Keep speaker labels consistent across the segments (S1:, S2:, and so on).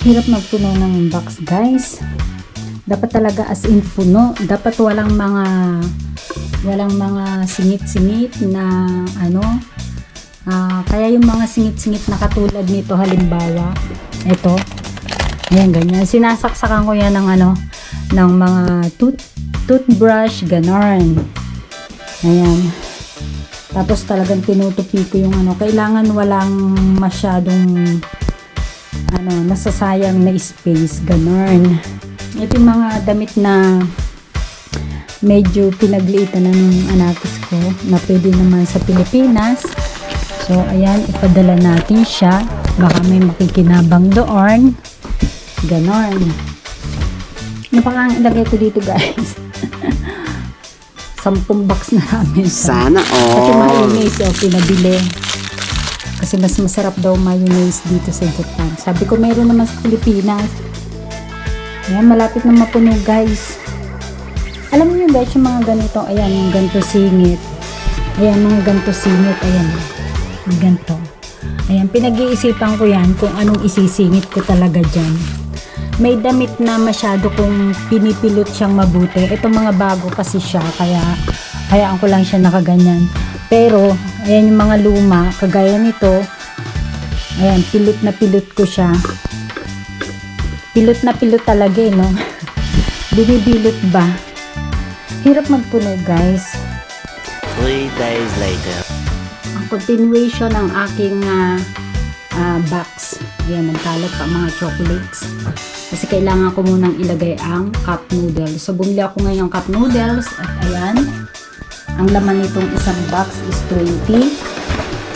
S1: Hirap magpuno ng box, guys. Dapat talaga as in puno. Dapat walang mga singit-singit na kaya yung mga singit-singit na katulad nito, halimbawa ito, ayan, ganyan, sinasaksakan ko yan ng ng mga toothbrush, ganon, ayan. Tapos talagang tinutupi ko yung kailangan walang masyadong nasasayang na space, ganon. Ito yung mga damit na medyo pinagliitan na ng anakis ko na pwede naman sa Pilipinas. So, ayan, ipadala natin siya. Baka may makikinabang doon. Ganon. Ano pa nga ang ilagay ko dito, guys? 10 box na namin.
S2: Sana all.
S1: Pati mayonnaise, pinabili. Kasi mas masarap daw mayonnaise dito sa Japan. Sabi ko, meron naman sa Pilipinas. Ayan, malapit na mapuno, guys. Alam niyo, guys, yung mga ganito, ayan, yung ganito singit. Ayan, mga ganito singit, ayan. Ganito. Ayan, pinag-iisipan ko yan kung anong isisingit ko talaga dyan. May damit na masyado kong pinipilot siyang mabuti. Ito mga bago kasi siya, kaya hayaan ko lang siya nakaganyan. Pero, ayan yung mga luma, kagaya nito, ayan, pilot na pilot ko siya. Pilot na pilot talaga no? Binibilot ba? Hirap magpuno, guys.
S2: 3 days later.
S1: Ang continuation ng aking box. Ayan, nagkalat pa mga chocolates. Kasi kailangan ko munang ilagay ang cup noodles. So, bumili ako ngayon ng cup noodles. At ayan, ang laman nitong isang box is 20.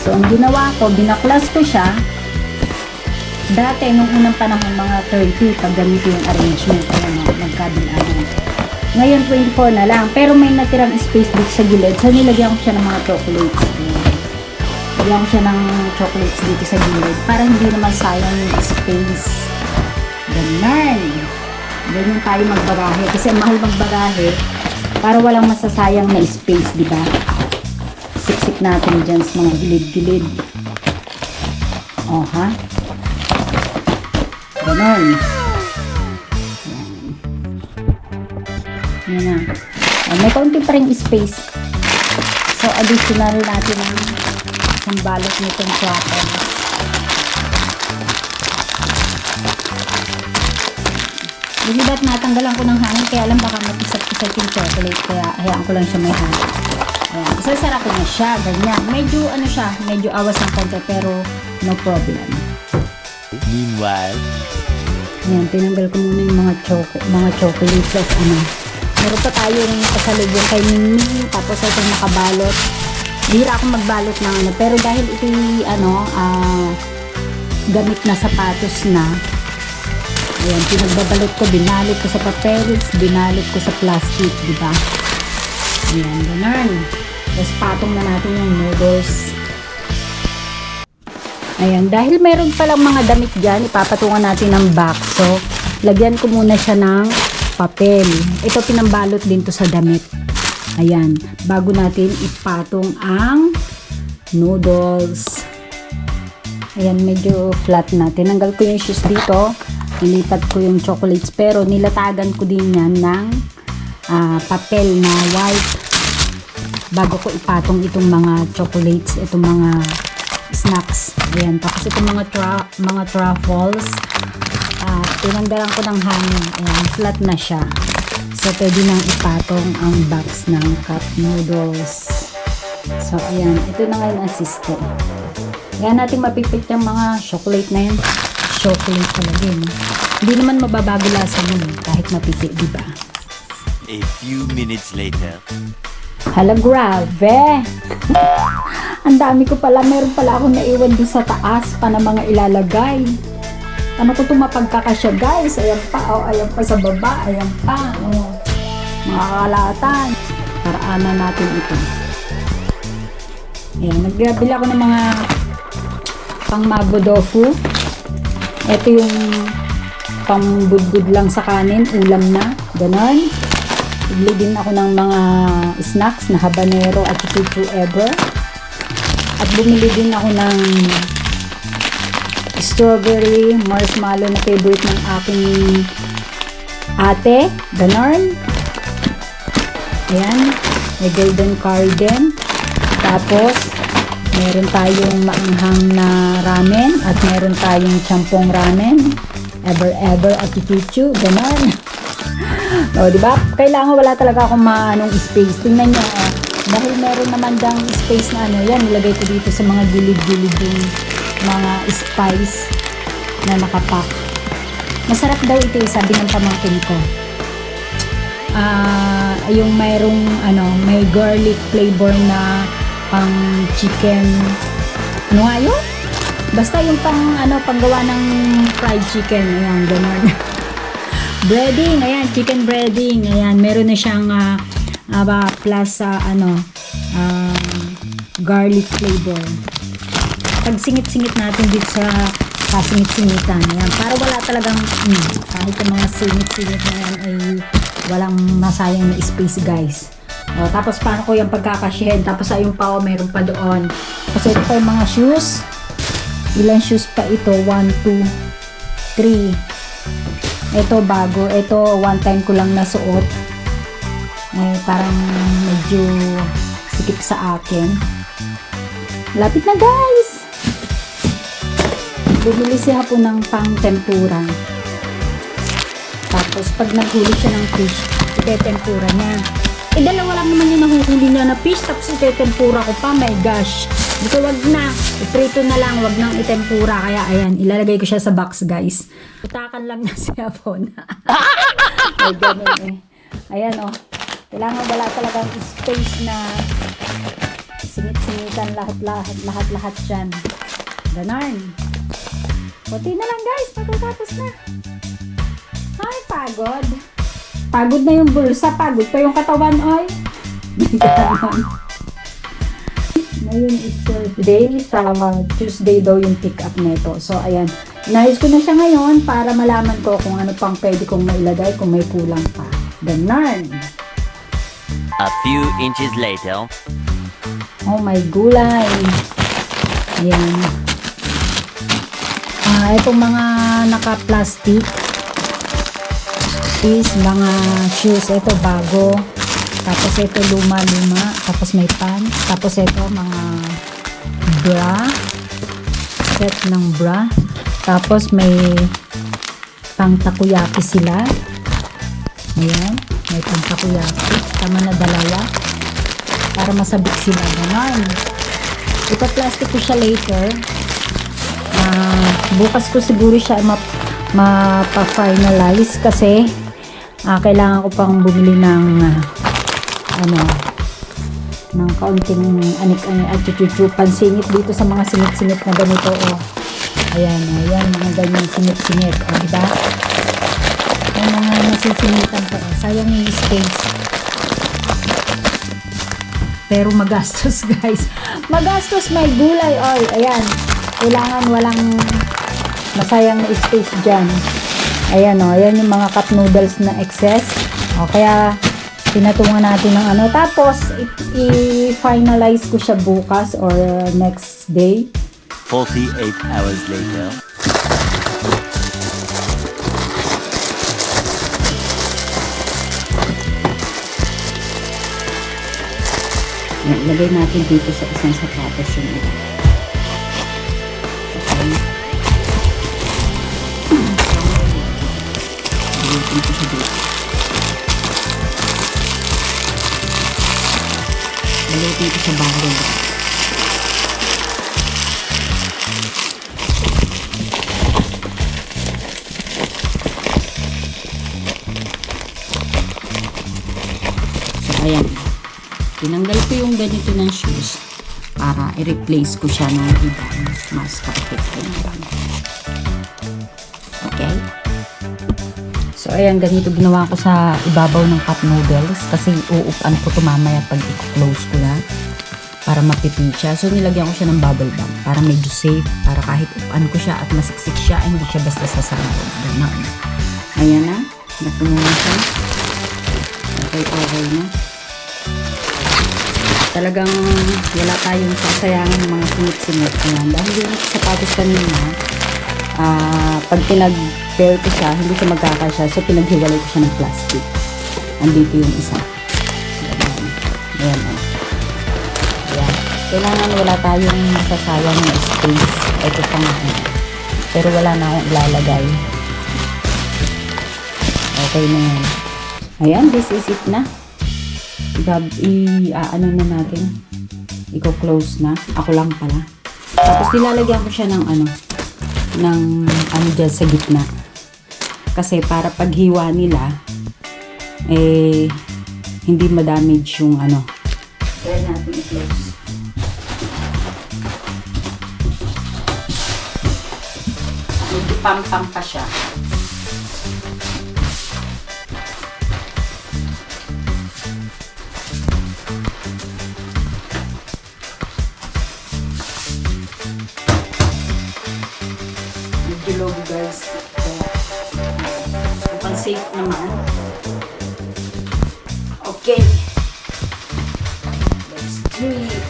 S1: So, ang ginawa ko, binaklas ko siya. Dati, nung unang panahon, mga 30, pag ganito yung arrangement. Ayan, magkabilaan. Ngayon, 24 na lang. Pero may natirang space dito sa gilid. So, nilagyan ko siya ng mga chocolates. Nilagyan ko siya ng chocolates dito sa gilid. Para hindi naman sayang yung space. Ganyan. Ganyan tayo magbarahe. Kasi mahal magbarahe. Para walang masasayang na space, di ba? Siksik natin dyan sa mga gilid-gilid. O, ha? Ganon. Yan na. May kaunti pa rin space. So, additional natin ang isang balot nitong chocolate. Dilibat natanggalan ko ng hangin, kaya alam baka mag-isag-isag yung chocolate, kaya hayaan ko lang siya may hangin. Ayan. Isasara ko na siya, ganyan. Medyo siya, medyo awas ng konti, pero no problem.
S2: Meanwhile,
S1: ayan, tinanggal ko muna yung mga chocolates of meron pa tayong pasalubong kay Mingming, tapos ito nakabalot. Hira akong magbalot ng pero dahil ito gamit na sapatos na, ayan, pinagbabalot ko, binalot ko sa papeles, binalot ko sa plastic, di ba? Ayan, ganun. Tapos patong na natin yung noodles. Ayan, dahil mayroon palang mga damit dyan, ipapatungan natin ng box. So, lagyan ko muna siya ng papel. Ito pinambalot din to sa damit. Ayan, bago natin ipatong ang noodles. Ayan, medyo flat na. Tinanggal ko yung shoes dito. Nilipat ko yung chocolates, pero nilatagan ko din yan ng papel na white bago ko ipatong itong mga chocolates, itong mga snacks. Ayan, tapos itong mga truffles, tinanggalan ko ng hangin. Ayan, flat na siya. So, pwede nang ipatong ang box ng cup noodles. So, ayan, ito na ngayon ang system. Kaya natin mapipit yung mga chocolate na yun. Chocolate talaga yun. Hindi naman mababago lasa mo kahit mapipit, diba?
S2: a few minutes later.
S1: Hala, grabe! Ang dami ko pala, meron pala akong naiwan doon sa taas pa na mga ilalagay. Ano ko itong mapagkakasya, guys? Ayan pa, ayan pa sa baba, ayan pa. Mga kalatan. Paraanan natin ito. Ayan, nagbili ako ng mga pang mabodofu. Ito yung pambudbud lang sa kanin, ulam na, ganon. Bili din ako ng mga snacks na habanero at chuchu ever. At bumili din ako ng strawberry marshmallow na favorite ng aking ate. Ganon. Ayan. May golden carden. Tapos, meron tayong maanghang na ramen at meron tayong champong ramen. Ever at chuchu. Ganon. O, diba? Kailangan wala talaga akong maanong space. Tingnan nyo, dahil meron naman dang space na ano, yan, nilagay ko dito sa mga gilid-gilid yung mga spice na nakapack. Masarap daw ito, sabi ng pamangkin ko. Yung mayroong, may garlic flavor na pang chicken. Ano nga yun? Basta yung panggawa ng fried chicken. Ayan, gano'n. Breading, ayan, chicken breading. Ayan, meron na siyang plus garlic flavor. Pag singit-singit natin dito sa kasingit-singitan, ayan, para wala talagang kahit yung mga singit-singit na yan ay walang masayang na space, guys. O, tapos paano ko yung pagkakasyahin? Tapos ayun pa, meron pa doon. Kasi ito pa yung mga shoes. Ilang shoes pa ito? 1, 2, 3. Ito bago. Ito one time ko lang nasuot. Parang medyo sikip sa akin. Lapit na, guys! Bumili siya po ng pang tempura. Tapos pag naghuli siya ng fish, ite-tempura niya. Dalawa lang naman yung nahuhuli niya na fish, tapos ite-tempura ko pa. My gosh! Dito wag na. Iprito na lang, wag nang itempura. Kaya ayan, ilalagay ko siya sa box, guys. Utakan lang na siya po na. Ay, ganun eh. Ayan oh. Kailangan wala talagang space na singit-singitan lahat dyan. Ganon. Kunti na lang, guys. Matatapos na. Ay, pagod. Pagod na yung bulsa. Pagod pa yung katawan, oy. Ganon. Ngayon is Thursday. Sa Tuesday daw yung pick up nito. So, ayan. Inayos ko na siya ngayon para malaman ko kung ano pang pwede kong mailagay kung may kulang pa. Ganon.
S2: A few inches later.
S1: Oh my gulay. Ayan. Itong mga naka-plastic is mga shoes. Ito bago. Tapos ito luma-luma. Tapos may pants. Tapos ito mga bra. Set ng bra. Tapos may pang takoyaki sila. Ayan. May pang takoyaki. Tama na dalawa. Para masabik sila. Ganon. Ipa-plastic ko siya later. Bukas ko siguro siya mapa-finalize kasi kailangan ko pang bumili ng ng kaunting anik-anik at chuchupan singit dito sa mga singit-singit na ganito. Ayan, mga ganyan singit-singit. Diba? Yung mga nasisingitan pa. Sayang yung space. Pero magastos, guys. Magastos, may gulay. Ayan. Kailangan walang masayang na space dyan. Ayan ayan yung mga cup noodles na excess. Kaya pinatungan natin ng Tapos, i-finalize ko siya bukas or next day.
S2: 48 hours later.
S1: Yan, lagay natin dito sa isang sapatos yung iba. Okay. Lagay ko siya dito. Lagay dito sa barrel. So, ayan. Tinanggal ko yung ganito ng shoes para i-replace ko siya ng ibang mas perfect naman. Okay? So, ayan, ganito ginawa ko sa ibabaw ng cup noodles kasi uupan ko ito mamaya pag i-close ko na para mapipin siya. So, nilagyan ko siya ng bubble gum para medyo safe, para kahit upan ko siya at masiksik siya, hindi siya basta sasabog. Ganun. Ayan na. Natungan siya. Okay na. Talagang wala tayong sasayangan ng mga singit-singit. Ayan. Dahil yung sapatos kanina, pag pinag-pair ko siya, hindi siya magkakasya. So, pinaghiwalay ko siya ng plastic. Andito yung isa. Ayan. Ayan. Kailangan wala tayong sasayang na space. Ito pa nga. Pero wala na akong ilalagay. Okay na yan. Ayan, this is it na. Ano na natin. Iko-close na. Ako lang pala. Tapos nilalagyan ko siya ng dyan sa gitna. Kasi para paghiwa nila, hindi ma-damage yung Kaya natin i-close. Medyo pam-pam pa siya. Logo guys. Pang safe naman. Okay. Let's do it.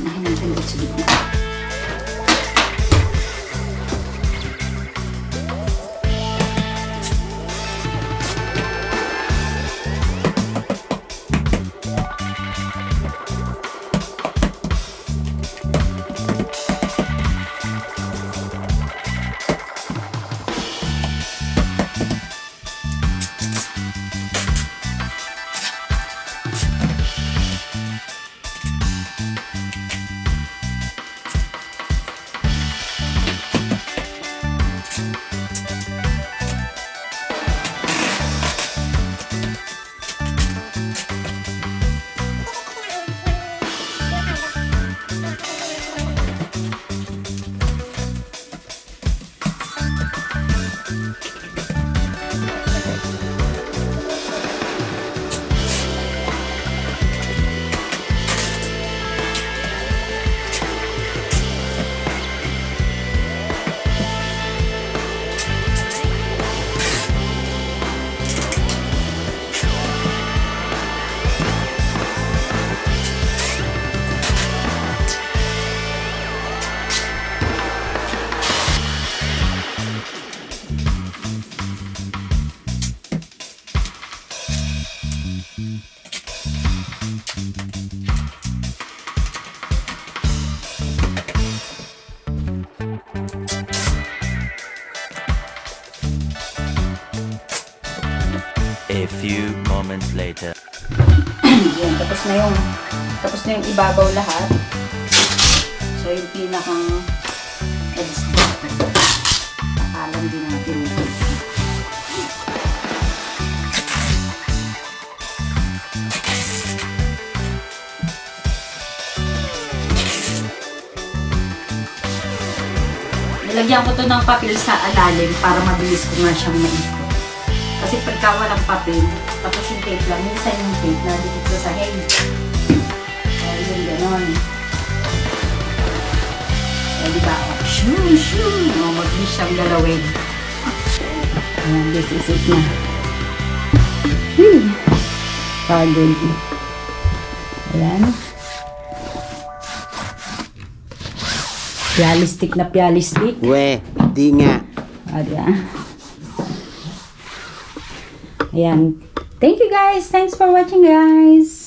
S1: Nahin natin ito sa gitna.
S2: A few moments later.
S1: Yan, tapos na yung ibabaw lahat. So, yung pinakang pakalan din natin ito. Nilagyan ko to ng papel sa alalim para mabilis ko nga siyang maikot. Kasi pagka walang papel, tapos yung tape lang, minsan yung tape na dikit sa sahig. So, yun, gano'n. So, diba? Shoo! Mag-wish siyang galawin. Ayan, this is it na. Pagod. Ayan. Pialistic na pialistic.
S3: Weh, di nga.
S1: Ayan. Ayan. Thank you guys. Thanks for watching guys.